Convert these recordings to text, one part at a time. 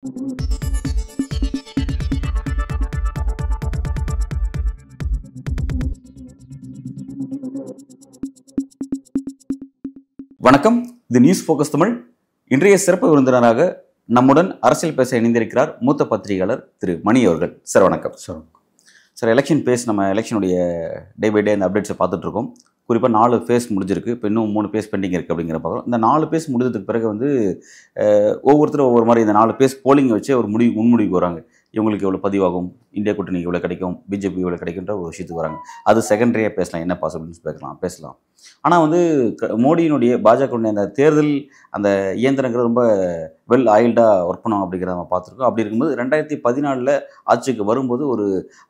வணக்கம், இது news focus Tamil. இன்றைய சிறப்பு விருந்தினராக நம்முடன் அரசியல் பேச இணைந்திருக்கிறார் மூத்த பத்திரிகையாளர் திரு மணி அவர்கள். சார் வணக்கம். சார், எலெக்ஷன் நம்ம எலெக்ஷனுடைய டே பை டே இந்த அப்டேட்ஸை பார்த்துட்டு இருக்கோம். குறிப்பாக 4 ஃபேஸ் முடிஞ்சிருக்கு, இப்போ இன்னும் 3 ஃபேஸ் பெண்டிங் இருக்குது அப்படிங்கிற பார்க்குறோம். இந்த 4 ஃபேஸ் முடிஞ்சதுக்கு பிறகு ஒவ்வொருத்தரும் ஒவ்வொரு மாதிரி இந்த 4 ஃபேஸ் போலிங்கை வச்சு ஒரு முன்முடிவுக்கு வராங்க. இவங்களுக்கு எவ்வளோ பதிவாகும், இந்தியா கூட்டணி இவ்வளோ கிடைக்கும், பிஜேபி இவ்வளோ கிடைக்குன்ற ஒரு விஷயத்துக்கு வராங்க. அது செகண்டரியாக பேசலாம், என்ன பாசிபிலிட்டிஸ் பேசலாம். ஆனால் மோடியினுடைய பாஜகவுடைய அந்த தேர்தல் அந்த இயந்திரங்கிறது ரொம்ப வெல் ஆயில்டாக ஒர்க் பண்ணோம் அப்படிங்கிறத நம்ம பார்த்துருக்கோம். அப்படி இருக்கும்போது 2014 ஆட்சிக்கு வரும்போது ஒரு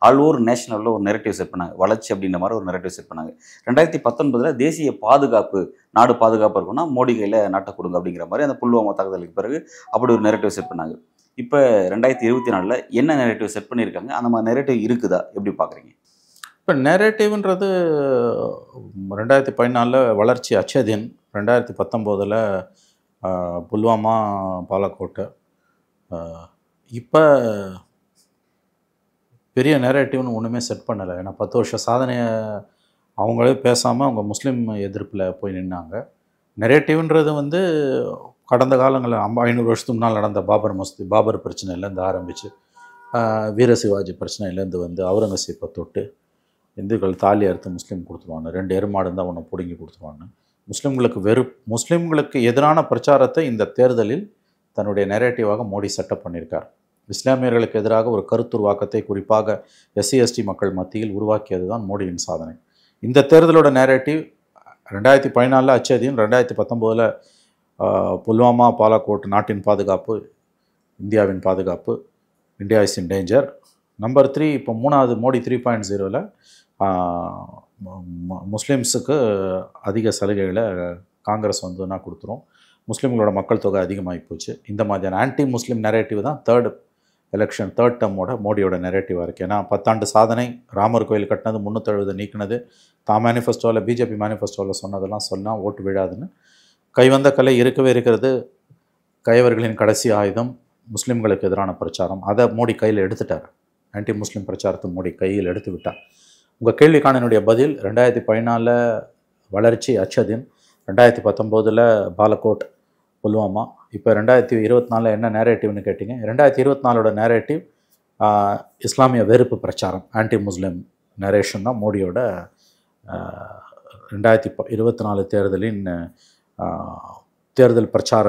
ஆல் ஓவர் நேஷனலில் ஒரு நெரட்டிவ் செட் பண்ணாங்க, வளர்ச்சி அப்படின்ற மாதிரி ஒரு நெரட்டிவ் செட் பண்ணாங்க. 2019 தேசிய பாதுகாப்பு, நாடு பாதுகாப்பாக இருக்குன்னா மோடி கையில் நாட்டை கொடுங்க அப்படிங்கிற மாதிரி அந்த புல்வாமா தாக்குதலுக்கு பிறகு அப்படி ஒரு நெரட்டிவ் செட் பண்ணாங்க. இப்போ 2024 என்ன நெரட்டிவ் செட் பண்ணியிருக்காங்க, அந்த மாதிரி நெரட்டிவ் இருக்குதா, எப்படி பார்க்குறீங்க? இப்போ நெரேட்டிவ்ன்றது 2014 வளர்ச்சி அச்சதின், 2019 புல்வாமா, பாலக்கோட்டை. இப்போ பெரிய நெரேட்டிவ்னு ஒன்றுமே செட் பண்ணலை. ஏன்னா 10 வருஷ சாதனையை அவங்களே பேசாமல் அவங்க முஸ்லீம் எதிர்ப்பில் போய் நின்னாங்க. நெரேட்டிவ்ன்றது கடந்த காலங்களில் 500 வருஷத்துக்கு முன்னால் நடந்த பாபர் பிரச்சனையிலேருந்து ஆரம்பித்து வீர சிவாஜி பிரச்சனையிலேருந்து அவுரங்கசீப்பை தொட்டு இந்துக்கள் தாலி அறுத்து முஸ்லீம் கொடுத்துருவாங்க, 2 எருமாடு இருந்தால் ஒன்று பிடுங்கி கொடுத்துருவாங்க. முஸ்லீம்களுக்கு எதிரான பிரச்சாரத்தை இந்த தேர்தலில் தன்னுடைய நெரேட்டிவாக மோடி செட்டப் பண்ணியிருக்கார். இஸ்லாமியர்களுக்கு எதிராக ஒரு கருத்துருவாக்கத்தை குறிப்பாக SC/ST மக்கள் மத்தியில் உருவாக்கியது தான் மோடியின் சாதனை. இந்த தேர்தலோட நெரேட்டிவ் 2014 அச்சதின், 2019 புல்வாமா, பாலக்கோட், நாட்டின் பாதுகாப்பு, இந்தியாவின் பாதுகாப்பு, India is in danger. Number 3 இப்போ 3வது மோடி 3.0ல் முஸ்லீம்ஸுக்கு அதிக சலுகைகளை காங்கிரஸ் கொடுத்துரும், முஸ்லீம்களோட மக்கள் தொகை அதிகமாகி போச்சு. இந்த மாதிரியான ஆன்டி முஸ்லீம் நெரேட்டிவ் தான் தேர்ட் டேர்மோட மோடியோட நெரேட்டிவாக இருக்குது. ஏன்னா 10 ஆண்டு சாதனை, ராமர் கோயில் கட்டினது, 370 நீக்கினது, மேனிஃபெஸ்டோவில் பிஜேபி மேனிஃபெஸ்டோவில் சொன்னதெல்லாம் சொன்னால் ஓட்டு விழாதுன்னு, கைவந்த கலை இருக்கவே இருக்கிறது, கயவர்களின் கடைசி ஆயுதம் முஸ்லீம்களுக்கு எதிரான பிரச்சாரம், அதை மோடி கையில் எடுத்துட்டார். ஆன்டி முஸ்லீம் பிரச்சாரத்தை மோடி கையில் எடுத்து விட்டார். உங்கள் கேள்விக்கான என்னுடைய பதில் 2014 வளர்ச்சி அச்சதின், 2019 பாலக்கோட், புல்வாமா. இப்போ 2024 என்ன நேரேட்டிவ்னு கேட்டிங்க. 2024 நேரேட்டிவ் இஸ்லாமிய வெறுப்பு பிரச்சாரம், ஆன்டி முஸ்லீம் நரேஷன் தான் மோடியோட 2024 தேர்தலின் தேர்தல் பிரச்சார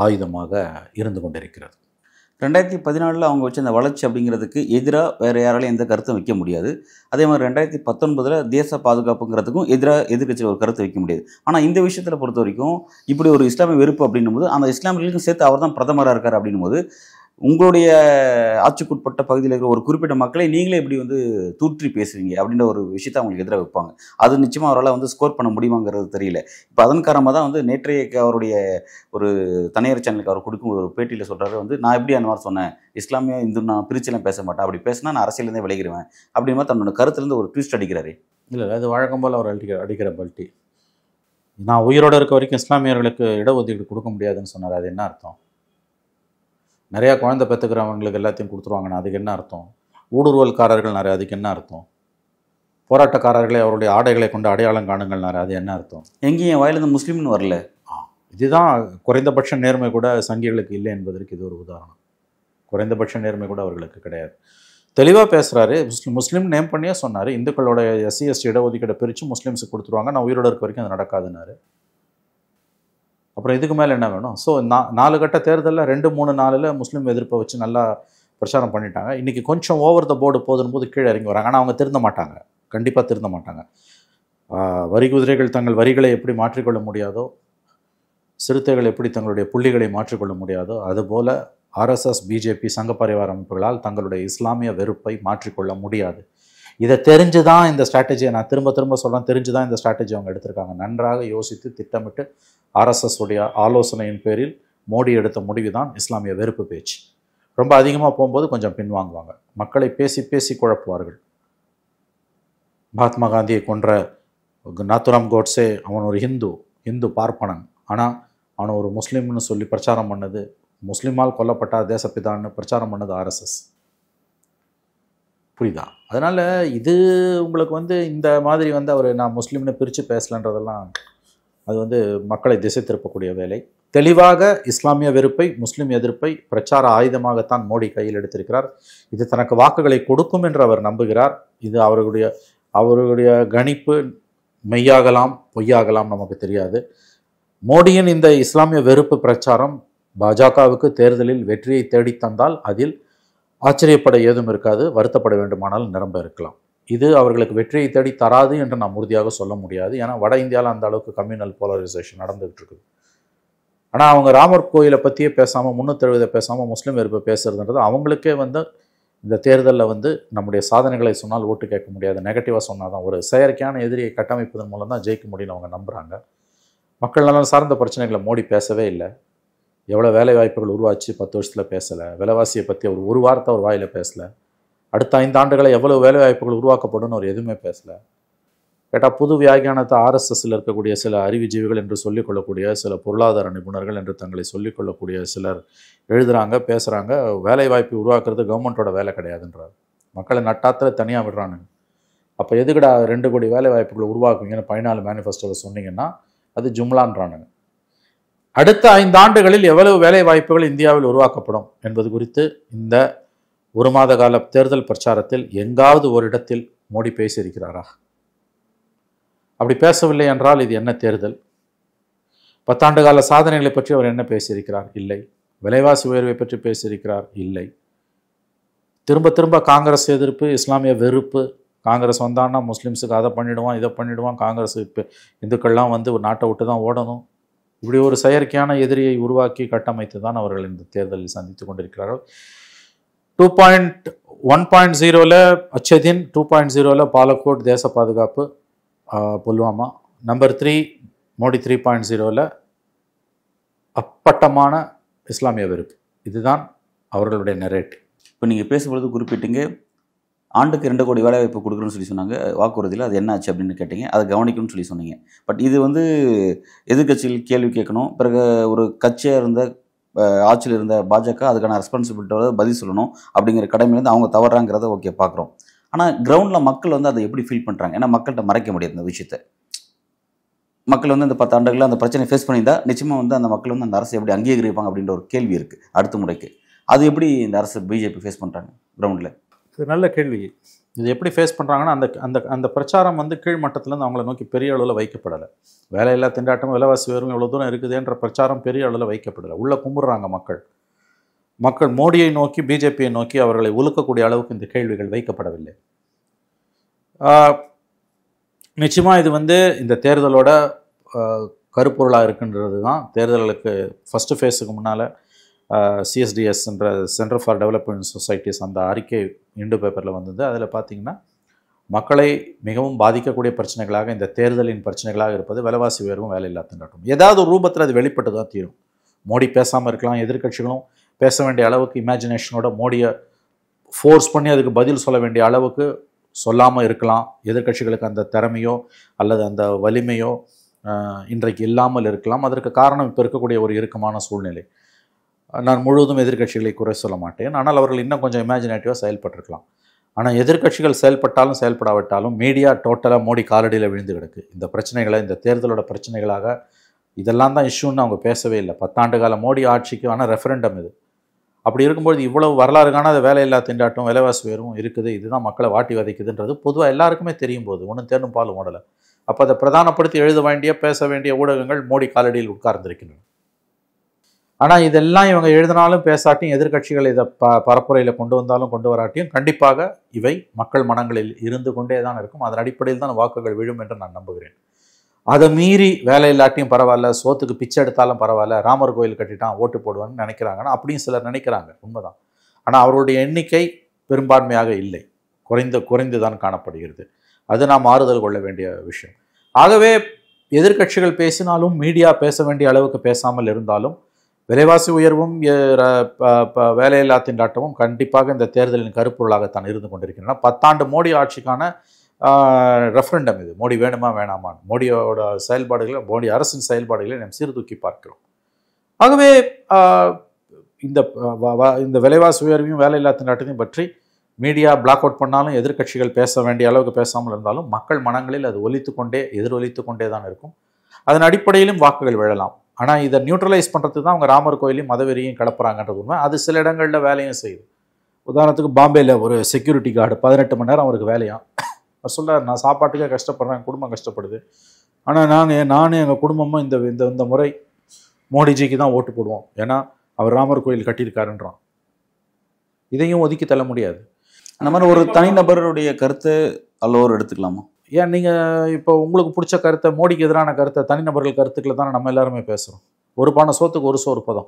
ஆயுதமாக இருந்து கொண்டிருக்கிறது. 2014 அவங்க வச்சு அந்த வளர்ச்சி அப்படிங்கிறதுக்கு எதிராக வேறு யாராலையும் எந்த கருத்தும் வைக்க முடியாது. அதே மாதிரி 2019 தேச பாதுகாப்புங்கிறதுக்கும் எதிர்க்கட்சியில் ஒரு கருத்து வைக்க முடியாது. ஆனால் இந்த விஷயத்தில் பொறுத்த வரைக்கும் இப்படி ஒரு இஸ்லாமிய வெறுப்பு அப்படின்னும் போது அந்த இஸ்லாமியர்களுக்கும் சேர்த்து அவர் தான் பிரதமராக இருக்கார் அப்படின்னும் போது உங்களுடைய ஆட்சிக்குட்பட்ட பகுதியில் இருக்கிற ஒரு குறிப்பிட்ட மக்களை நீங்களே இப்படி தூற்றி பேசுவீங்க அப்படின்ற ஒரு விஷயத்தை அவங்களுக்கு எதிராக வைப்பாங்க. அது நிச்சயமாக அவரால் ஸ்கோர் பண்ண முடியுமாங்கிறது தெரியல. இப்போ அதன் காரணமாக தான் நேற்றைய அவருடைய ஒரு தனியார் சேனலுக்கு அவர் கொடுக்கும் ஒரு பேட்டியில் சொல்கிறாரு, நான் எப்படி அந்த மாதிரி சொன்னேன், இஸ்லாமிய இந்து நான் பிரிச்செல்லாம் பேச மாட்டேன், அப்படி பேசினா நான் அரசியலேருந்தே விளைகிறேன் அப்படின்ற மாதிரி தன்னோட கருத்துலேருந்து ஒரு ட்விஸ்ட் அடிக்கிறாரு. இல்லை, அது வழக்கம் போல் அவர் அடிக்கிற பல்ட்டி. நான் உயிரோடு இருக்க வரைக்கும் இஸ்லாமியர்களுக்கு இடஒதுக்கீடு கொடுக்க முடியாதுன்னு சொன்னார். அது என்ன அர்த்தம்? நிறையா குழந்தை பெற்றுக்கிறவங்களுக்கு எல்லாத்தையும் கொடுத்துருவாங்கண்ணா, அதுக்கு என்ன அர்த்தம்? ஊடுருவல்காரர்கள் நிறைய, அதுக்கு என்ன அர்த்தம்? போராட்டக்காரர்களை அவருடைய ஆடைகளை கொண்டு அடையாளம் காணுங்கள் நிறைய, அது என்ன அர்த்தம்? எங்கேயும் வாயிலிருந்து முஸ்லீம்னு வரல. இதுதான் குறைந்தபட்ச நேர்மை கூட சங்கிகளுக்கு இல்லை என்பதற்கு இது ஒரு உதாரணம். குறைந்தபட்ச நேர்மை கூட அவர்களுக்கு கிடையாது. தெளிவாக பேசுகிறாரு. முஸ்லீம் நேம் பண்ணியே சொன்னார், இந்துக்களோட SC/ST இடஒதுக்கீடை பிரித்து முஸ்லீம்ஸுக்கு கொடுத்துருவாங்க, நான் உயிரோடு இருக்க வரைக்கும் அது நடக்காதுன்னாரு. அப்புறம் இதுக்கு மேலே என்ன வேணும்? ஸோ 4 கட்ட தேர்தலில் 2-3 நாளில் முஸ்லீம் எதிர்ப்பை வச்சு நல்லா பிரச்சாரம் பண்ணிட்டாங்க. இன்றைக்கி கொஞ்சம் ஓவர் த போர்டு போது கீழே இறங்கி வராங்க. ஆனால் அவங்க திருந்த மாட்டாங்க, கண்டிப்பாக திருந்த மாட்டாங்க. வரி குதிரைகள் தங்கள் வரிகளை எப்படி மாற்றிக்கொள்ள முடியாதோ, சிறுத்தைகள் எப்படி தங்களுடைய புள்ளிகளை மாற்றிக்கொள்ள முடியாதோ, அதுபோல் RSS, BJP, சங்க பரிவார அமைப்புகளால் தங்களுடைய இஸ்லாமிய வெறுப்பை மாற்றிக்கொள்ள முடியாது. இதை தெரிஞ்சு தான் இந்த ஸ்ட்ராட்டஜியை, நான் திரும்ப சொல்கிறேன், தெரிஞ்சு தான் இந்த ஸ்ட்ராட்டஜி அவங்க எடுத்திருக்காங்க. நன்றாக யோசித்து திட்டமிட்டு RSS உடைய ஆலோசனையின் பேரில் மோடி எடுத்த முடிவு தான் இஸ்லாமிய வெறுப்பு பேச்சு. ரொம்ப அதிகமாக போகும்போது கொஞ்சம் பின்வாங்குவாங்க, மக்களை பேசி குழப்புவார்கள். மகாத்மா காந்தியை கொன்ற நாத்துராம் கோட்ஸே அவன் ஒரு இந்து பார்ப்பனன், ஆனால் அவனை ஒரு முஸ்லீம்னு சொல்லி பிரச்சாரம் பண்ணது முஸ்லீமால் கொல்லப்பட்ட தேசப்பிதான்னு பிரச்சாரம் பண்ணது ஆர்எஸ்எஸ். புரியுதா? அதனால் இது உங்களுக்கு இந்த மாதிரி அவர் நான் முஸ்லீம்னு பிரித்து பேசலன்றதெல்லாம் அது மக்களை திசை திருப்பக்கூடிய வேலை. தெளிவாக இஸ்லாமிய வெறுப்பை, முஸ்லீம் எதிர்ப்பை பிரச்சார ஆயுதமாகத்தான் மோடி கையில் எடுத்திருக்கிறார். இது தனக்கு வாக்குகளை கொடுக்கும் என்று அவர் நம்புகிறார். இது அவருடைய கணிப்பு மெய்யாகலாம் பொய்யாகலாம், நமக்கு தெரியாது. மோடியின் இந்த இஸ்லாமிய வெறுப்பு பிரச்சாரம் பாஜகவுக்கு தேர்தலில் வெற்றியை தேடித்தந்தால் அதில் ஆச்சரியப்பட ஏதும் இருக்காது, வருத்தப்பட வேண்டுமானால் நிரம்ப இருக்கலாம். இது அவர்களுக்கு வெற்றியை தேடி தராது என்று நாம் உறுதியாக சொல்ல முடியாது. ஏன்னா வட இந்தியாவில் அந்த அளவுக்கு கம்யூனல் போலரைசேஷன் நடந்துகிட்டு இருக்குது. ஆனால் அவங்க ராமர் கோயிலை பற்றியே பேசாமல், 370 பேசாமல் முஸ்லீம் வெறுப்பை பேசுறதுன்றது அவங்களுக்கே இந்த தேர்தலில் நம்முடைய சாதனைகளை சொன்னால் ஓட்டு கேட்க முடியாது, நெகட்டிவாக சொன்னால் தான், ஒரு செயற்கையான எதிரியை கட்டமைப்பதன் மூலம் தான் ஜெயிக்க முடியும்னு அவங்க நம்புகிறாங்க. மக்கள் நலன் சார்ந்த பிரச்சனைகளை மோடி பேசவே இல்லை. எவ்வளோ வேலை வாய்ப்புகள் உருவாச்சு 10 வருஷத்தில் பேசலை. விலைவாசியை பற்றி அவர் ஒரு வார்த்தை அவர் வாயில் பேசலை. அடுத்த 5 ஆண்டுகளை எவ்வளோ வேலை வாய்ப்புகள் உருவாக்கப்படும் அவர் எதுவுமே பேசலை. கேட்டால் புது வியாக்கியானத்தை ஆர்எஸ்எஸ்ஸில் இருக்கக்கூடிய சில அறிவுஜீவிகள் என்று சொல்லிக்கொள்ளக்கூடிய சில பொருளாதார நிபுணர்கள் என்று தங்களை சொல்லிக்கொள்ளக்கூடிய சிலர் எழுதுகிறாங்க, பேசுகிறாங்க. வேலை வாய்ப்பு உருவாக்குறது கவர்மெண்ட்டோட வேலை கிடையாதுன்றார். மக்களை நட்டாத்தில் தனியாக விடுறானுங்க. அப்போ எதுக்கடா 2 கோடி வேலை வாய்ப்புகளை உருவாக்குவீங்கன்னு 14 மேனிஃபெஸ்டோவில் சொன்னீங்கன்னா அது ஜும்லான்றானுங்க. அடுத்த 5 ஆண்டுகளில் எவ்வளவு வேலை வாய்ப்புகள் இந்தியாவில் உருவாக்கப்படும் என்பது குறித்து இந்த 1 மாத கால தேர்தல் பிரச்சாரத்தில் எங்காவது ஒரு இடத்தில் மோடி பேசியிருக்கிறாரா? அப்படி பேசவில்லை என்றால் இது என்ன தேர்தல்? 10 ஆண்டு கால சாதனைகளை பற்றி அவர் என்ன பேசியிருக்கிறார்? இல்லை. விலைவாசி உயர்வை பற்றி பேசியிருக்கிறார்? இல்லை. திரும்ப திரும்ப காங்கிரஸ் எதிர்ப்பு, இஸ்லாமிய வெறுப்பு, காங்கிரஸ் வந்தான்னா முஸ்லீம்ஸுக்கு அதை பண்ணிடுவான், இதை பண்ணிடுவான், காங்கிரஸ் இப்போ இந்துக்கள்லாம் ஒரு நாட்டை விட்டு தான் ஓடணும், இப்படி ஒரு செயற்கையான எதிரியை உருவாக்கி கட்டமைத்து தான் அவர்கள் இந்த தேர்தலில் சந்தித்து கொண்டிருக்கிறார்கள். 1.0ல் அச்சதின், 2.0ல் பாலக்கோட் தேச பாதுகாப்பு, புல்வாமா. நம்பர் 3 மோடி 3.0ல் அப்பட்டமான இஸ்லாமிய வெறுப்பு. இதுதான் அவர்களுடைய நரேட்டிவ். இப்போ நீங்கள் பேசும்பொழுது குறிப்பிட்டீங்க ஆண்டுக்கு 2 கோடி வேலை வாய்ப்பு கொடுக்குறோன்னு சொல்லி சொன்னாங்க வாக்குறுதியில். அது என்ன ஆச்சு அப்படின்னு கேட்டீங்க. அதை கவனிக்கணும்னு சொல்லி சொன்னீங்க. பட் இது எதிர்கட்சிகள் கேள்வி கேட்கணும். பிறகு ஒரு கட்சியாக இருந்த ஆட்சியில் இருந்த பாஜக அதுக்கான ரெஸ்பான்சிபிலிட்டியோட பதில் சொல்லணும் அப்படிங்கிற கடமையிலேருந்து அவங்க தவறாங்கிறத ஓகே பார்க்குறோம். ஆனால் கிரவுண்டில் மக்கள் அதை எப்படி ஃபீல் பண்ணுறாங்க? ஏன்னா மக்கள்கிட்ட மறைக்க முடியாது இந்த விஷயத்தை. மக்கள் இந்த 10 ஆண்டுகளில் அந்த பிரச்சனையை ஃபேஸ் பண்ணியிருந்தா நிச்சயமாக அந்த மக்கள் அந்த அரசை எப்படி அங்கீகரிப்பாங்க அப்படின்ற ஒரு கேள்வி இருக்குது அடுத்த முறைக்கு. அது எப்படி இந்த அரசு பிஜேபி ஃபேஸ் பண்ணுறாங்க கிரவுண்டில்? இது நல்ல கேள்வி. இது எப்படி ஃபேஸ் பண்ணுறாங்கன்னா அந்த அந்த அந்த பிரச்சாரம் கீழ் மட்டத்திலேருந்து அவங்கள நோக்கி பெரிய அளவில் வைக்கப்படலை. வேலையில்லா திண்டாட்டம், விலைவாசி உயர்வு எவ்வளோ தூரம் இருக்குதுன்ற பிரச்சாரம் பெரிய அளவில் வைக்கப்படலை. உள்ளே கும்பிட்றாங்க மக்கள் மோடியை நோக்கி, பிஜேபியை நோக்கி அவர்களை உலுக்கக்கூடிய அளவுக்கு இந்த கேள்விகள் வைக்கப்படவில்லை. நிச்சயமாக இது இந்த தேர்தலோட கருப்பொருளாக இருக்குன்றது தான். தேர்தலுக்கு ஃபஸ்ட்டு ஃபேஸுக்கு முன்னால் சிஎஸ்டிஎஸ் என்ற சென்டர் ஃபார் டெவலப்மெண்ட் சொசைட்டிஸ் அந்த அறிக்கை இண்டு பேப்பரில் வந்தது. அதில் பார்த்திங்கன்னா மக்களை மிகவும் பாதிக்கக்கூடிய பிரச்சனைகளாக இந்த தேர்தலின் பிரச்சனைகளாக இருப்பது விலைவாசி உயர்வும் வேலையில்லா திண்டாட்டம். ஏதாவது ஒரு ரூபத்தில் அது வெளிப்பட்டு தான் தீரும். மோடி பேசாமல் இருக்கலாம், எதிர்க்கட்சிகளும் பேச வேண்டிய அளவுக்கு இமேஜினேஷனோட மோடியை ஃபோர்ஸ் பண்ணி அதுக்கு பதில் சொல்ல வேண்டிய அளவுக்கு சொல்லாமல் இருக்கலாம். எதிர்க்கட்சிகளுக்கு அந்த திறமையோ அல்லது அந்த வலிமையோ இன்றைக்கு இல்லாமல் இருக்கலாம். அதற்கு காரணம் இப்போ இருக்கக்கூடிய ஒரு இறுக்கமான சூழ்நிலை. நான் முழுவதும் எதிர்க்கட்சிகளை குறை சொல்ல மாட்டேன். ஆனால் அவர்கள் இன்னும் கொஞ்சம் இமேஜினேட்டிவாக செயல்பட்டிருக்கலாம். ஆனால் எதிர்க்கட்சிகள் செயல்பட்டாலும் செயல்படாவிட்டாலும் மீடியா டோட்டலாக மோடி காலடியில் விழுந்து கிடக்கு. இந்த பிரச்சனைகளை, இந்த தேர்தலோட பிரச்சனைகளாக இதெல்லாம் தான் இஷ்யூன்னு அவங்க பேசவே இல்லை. 10 ஆண்டு கால மோடி ஆட்சிக்கு ஆனால் ரெஃபரண்டம் இது. அப்படி இருக்கும்போது இவ்வளவு வரலாறு காணாத வேலையில்லா திண்டாட்டம், விலைவாசி உயர்வும் இருக்குது. இதுதான் மக்களை வாட்டி வதைக்குதுன்றது பொதுவாக எல்லாருக்குமே தெரியும் போது ஒன்றும் தேர்னும் பால் ஓடலை. அப்போ அதை பிரதானப்படுத்தி எழுத வேண்டிய, பேச வேண்டிய ஊடகங்கள் மோடி காலடியில் உட்கார்ந்திருக்கின்றன. ஆனால் இதெல்லாம் இவங்க எழுதினாலும் பேசாட்டியும், எதிர்க்கட்சிகள் இதை பரப்புரையில் கொண்டு வந்தாலும் கொண்டு வராட்டியும் கண்டிப்பாக இவை மக்கள் மனங்களில் இருந்து கொண்டே தான் இருக்கும். அதன் அடிப்படையில் தான் வாக்குகள் விழும் என்று நான் நம்புகிறேன். அதை மீறி வேலை இல்லாட்டியும் பரவாயில்ல, சோத்துக்கு பிச்சை எடுத்தாலும் பரவாயில்ல, ராமர் கோயில் கட்டிட்டான் ஓட்டு போடுவான்னு நினைக்கிறாங்கன்னா அப்படியும் சிலர் நினைக்கிறாங்க, உண்மைதான். ஆனால் அவருடைய எண்ணிக்கை பெரும்பான்மையாக இல்லை, குறைந்து தான் காணப்படுகிறது. அது நாம் ஆறுதல் கொள்ள வேண்டிய விஷயம். ஆகவே எதிர்க்கட்சிகள் பேசினாலும், மீடியா பேச வேண்டிய அளவுக்கு பேசாமல் இருந்தாலும், விலைவாசி உயர்வும் வேலையில்லா திண்டாட்டமும் கண்டிப்பாக இந்த தேர்தலின் கருப்பொருளாகத்தான் இருந்து கொண்டிருக்கின்றன. 10 ஆண்டு மோடி ஆட்சிக்கான ரெஃபரண்டம் இது. மோடி வேணுமா வேணாமான்னு மோடியோட செயல்பாடுகளை, மோடி அரசின் செயல்பாடுகளை நாம் சீர்தூக்கி பார்க்கிறோம். ஆகவே இந்த விலைவாசி உயர்வையும் வேலையில்லா திண்டாட்டத்தையும் பற்றி மீடியா பிளாக் அவுட் பண்ணாலும் எதிர்க்கட்சிகள் பேச வேண்டிய அளவுக்கு பேசாமல் இருந்தாலும் மக்கள் மனங்களில் அது எதிரொலித்து கொண்டே தான் இருக்கும். அதன் அடிப்படையிலும் வாக்குகள் விழலாம். ஆனால் இதை நியூட்ரலைஸ் பண்ணுறதுக்கு தான் அவங்க ராமர் கோயிலையும் மதவெறியும் கிளப்புறாங்கன்றது உண்மை. அது சில இடங்களில் வேலையும் செய்யுது. உதாரணத்துக்கு பாம்பேயில் ஒரு செக்யூரிட்டி கார்டு 18 மணி நேரம் அவருக்கு வேலையாம். அவர் சொல்கிறார், நான் சாப்பாட்டுக்கே கஷ்டப்படுறேன், குடும்பம் கஷ்டப்படுது, ஆனால் நானும் எங்கள் குடும்பமும் இந்த முறை மோடிஜிக்கு தான் ஓட்டு போடுவோம், ஏன்னா அவர் ராமர் கோயில் கட்டியிருக்காருன்றான். இதையும் ஒதுக்கி தள்ள முடியாது. அந்த மாதிரி ஒரு தனிநபருடைய கருத்தை அல்லோர் எடுத்துக்கலாமா? ஏன் நீங்கள் இப்போ உங்களுக்கு பிடிச்ச கருத்தை, மோடிக்கு எதிரான கருத்தை, தனிநபர்கள் கருத்துக்களை தானே நம்ம எல்லாருமே பேசுகிறோம். ஒரு பானை சோத்துக்கு ஒரு சோறு பதம்.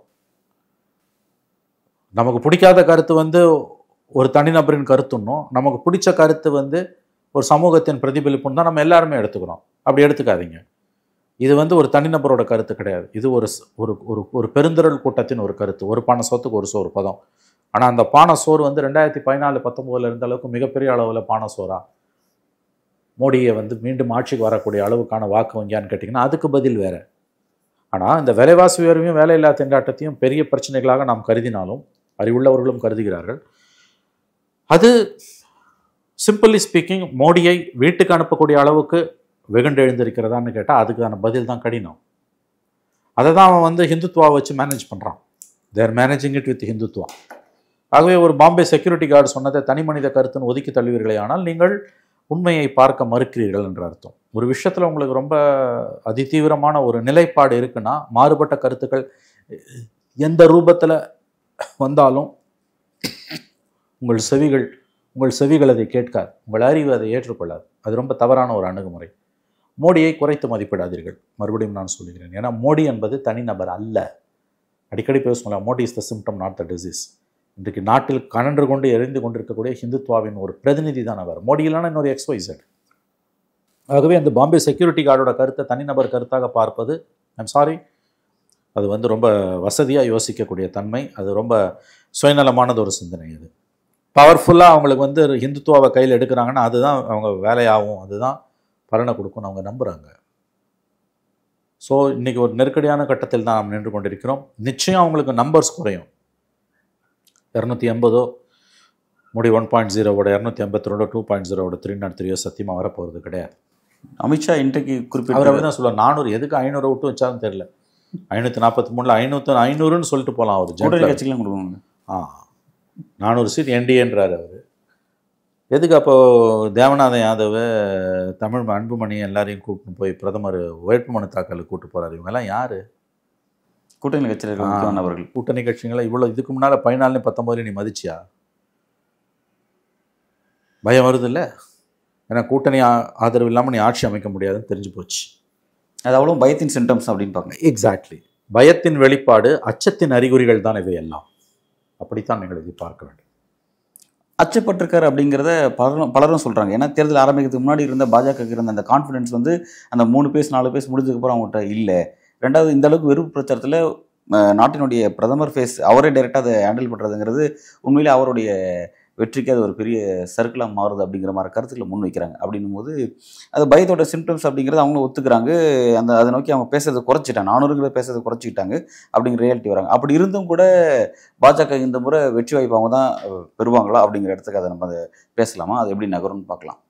நமக்கு பிடிக்காத கருத்து ஒரு தனிநபரின் கருத்துன்னும், நமக்கு பிடிச்ச கருத்து ஒரு சமூகத்தின் பிரதிபலிப்புன்னு தான் நம்ம எல்லாருமே எடுத்துக்கிறோம். அப்படி எடுத்துக்காதீங்க. இது ஒரு தனிநபரோட கருத்து கிடையாது. இது ஒரு பெருந்திரள் கூட்டத்தின் ஒரு கருத்து. ஒரு பானை சோத்துக்கு ஒரு சோறு பதம். ஆனால் அந்த பானை சோறு 2014-19 இருந்த அளவுக்கு மிகப்பெரிய அளவில் பானை சோறா? மோடியை மீண்டும் ஆட்சிக்கு வரக்கூடிய அளவுக்கான வாக்கு வங்கியான்னு கேட்டிங்கன்னா அதுக்கு பதில் வேறு. ஆனால் இந்த விலைவாசி உயர்வையும் வேலையில்லா திண்டாட்டத்தையும் பெரிய பிரச்சனைகளாக நாம் கருதினாலும், அறிவுள்ளவர்களும் கருதுகிறார்கள், அது சிம்பிளி ஸ்பீக்கிங் மோடியை வீட்டுக்கு அனுப்பக்கூடிய அளவுக்கு வெகுண்டு எழுந்திருக்கிறதான்னு கேட்டால் அதுக்கான பதில் தான் கடினம். அதை தான் அவன் ஹிந்துத்வாவை வச்சு மேனேஜ் பண்ணுறான். தேர் மேனேஜிங் இட் வித் ஹிந்துத்வா. ஆகவே ஒரு பாம்பே செக்யூரிட்டி கார்டு சொன்னதை தனி மனித கருத்துன்னு ஒதுக்கி தள்ளுவீர்களே ஆனால் நீங்கள் உண்மையை பார்க்க மறுக்கிறீர்கள் என்ற அர்த்தம். ஒரு விஷயத்தில் உங்களுக்கு ரொம்ப அதிதீவிரமான ஒரு நிலைப்பாடு இருக்குன்னா, மாறுபட்ட கருத்துக்கள் எந்த ரூபத்தில் வந்தாலும் உங்கள் செவிகள் அதை கேட்காது, உங்கள் அறிவு அதை ஏற்றுக்கொள்ளாது. அது ரொம்ப தவறான ஒரு அணுகுமுறை. மோடியை குறைத்து மதிப்பிடாதீர்கள், மறுபடியும் நான் சொல்லுகிறேன். ஏன்னா மோடி என்பது தனிநபர் அல்ல. அடிக்கடி பேசுவோம்ல, Modi is the symptom not the disease. இன்றைக்கு நாட்டில் கனன்று கொண்டு எரிந்து கொண்டிருக்கக்கூடிய ஹிந்துத்வாவின் ஒரு பிரதிநிதி தான் அவர். மோடி இல்லைன்னா இன்னொரு XYZ. ஆகவே அந்த பாம்பே செக்யூரிட்டி கார்டோட கருத்தை தனிநபர் கருத்தாக பார்ப்பது, ஐம் சாரி, அது ரொம்ப வசதியாக யோசிக்கக்கூடிய தன்மை, அது ரொம்ப சுயநலமானது ஒரு சிந்தனை. அது பவர்ஃபுல்லாக அவங்களுக்கு ஹிந்துத்வாவை கையில் எடுக்கிறாங்கன்னா அதுதான் அவங்க வேலையாகும், அதுதான் பலனை கொடுக்கும்னு அவங்க நம்புகிறாங்க. ஸோ இன்றைக்கி ஒரு நெருக்கடியான கட்டத்தில் தான் நாம் நின்று கொண்டிருக்கிறோம். நிச்சயம் அவங்களுக்கு நம்பர்ஸ் குறையும். 280 மோடி 1.0வோட 282 2.0வோட 303 சத்தியமாக வரப்போகிறது கிடையாது. அமித்ஷா இன்றைக்கு குறிப்பிட்ட அவர் தான் சொல்லுவார், 400 எதுக்கு 500 விட்டு வச்சாலும் தெரியல, 543 500ன்னு சொல்லிட்டு போகலாம். அவர் கூட்டணி கட்சிகளும் கொடுக்கணும். 400 சீட் NDAன்றார் அவர். எதுக்கு அப்போ தேவநாதன் யாதவ், தமிழ் அன்புமணி எல்லாரையும் கூப்பிட்டு போய் பிரதமர் வேட்புமனு தாக்கலுக்கு கூப்பிட்டு போகிறார்? இவங்கெல்லாம் யார்? கூட்டணி கட்சியில் அவர்கள். கூட்டணி கட்சிகளை இவ்வளோ இதுக்கு முன்னால் 14-19 நீ மதிச்சியா? பயம் வருது இல்லை? ஏன்னா கூட்டணி ஆதரவு இல்லாமல் நீ ஆட்சி அமைக்க முடியாதுன்னு தெரிஞ்சு போச்சு. அது அவ்வளோ பயத்தின் சிம்டம்ஸ் அப்படின்னு பார்க்கணும். எக்ஸாக்ட்லி, பயத்தின் வெளிப்பாடு, அச்சத்தின் அறிகுறிகள் தான் இவை எல்லாம். அப்படித்தான் நீங்கள் இதை பார்க்க வேண்டும். அச்சப்பட்டிருக்காரு அப்படிங்கிறத பலரும் சொல்கிறாங்க. ஏன்னா தேர்தல் ஆரம்பிக்கிறதுக்கு முன்னாடி இருந்த பாஜகவுக்கு இருந்த அந்த கான்ஃபிடன்ஸ் 3 பேஸ் 4 பேஸ் முடிஞ்சதுக்கப்புறம் அவங்ககிட்ட இல்லை. ரெண்டாவது, இந்த அளவுக்கு வெறுப்பு பிரச்சாரத்தில் நாட்டினுடைய பிரதமர் ஃபேஸ் அவரே டைரெக்டாக அதை ஹேண்டில் பண்ணுறதுங்கிறது உண்மையிலே அவருடைய வெற்றிக்கு அது ஒரு பெரிய சர்க்கிளாக மாறுது அப்படிங்கிற மாதிரி கருத்துக்களை முன் வைக்கிறாங்க. அப்படின்னும் போது அது பயத்தோட சிம்டம்ஸ் அப்படிங்கிறது அவங்களும் ஒத்துக்கிறாங்க. அதை நோக்கி அவங்க பேசுறதை குறைச்சிட்டாங்க, 400 பேசுறதை குறைச்சிக்கிட்டாங்க அப்படிங்கிற ரியாலிட்டி வராங்க. அப்படி இருந்தும் கூட பாஜக இந்த முறை வெற்றி வாய்ப்பு அவங்க தான் பெறுவாங்களா அப்படிங்கிற இடத்துக்கு அதை நம்ம அதை பேசலாமா? அது எப்படி நகரும்னு பார்க்கலாம்.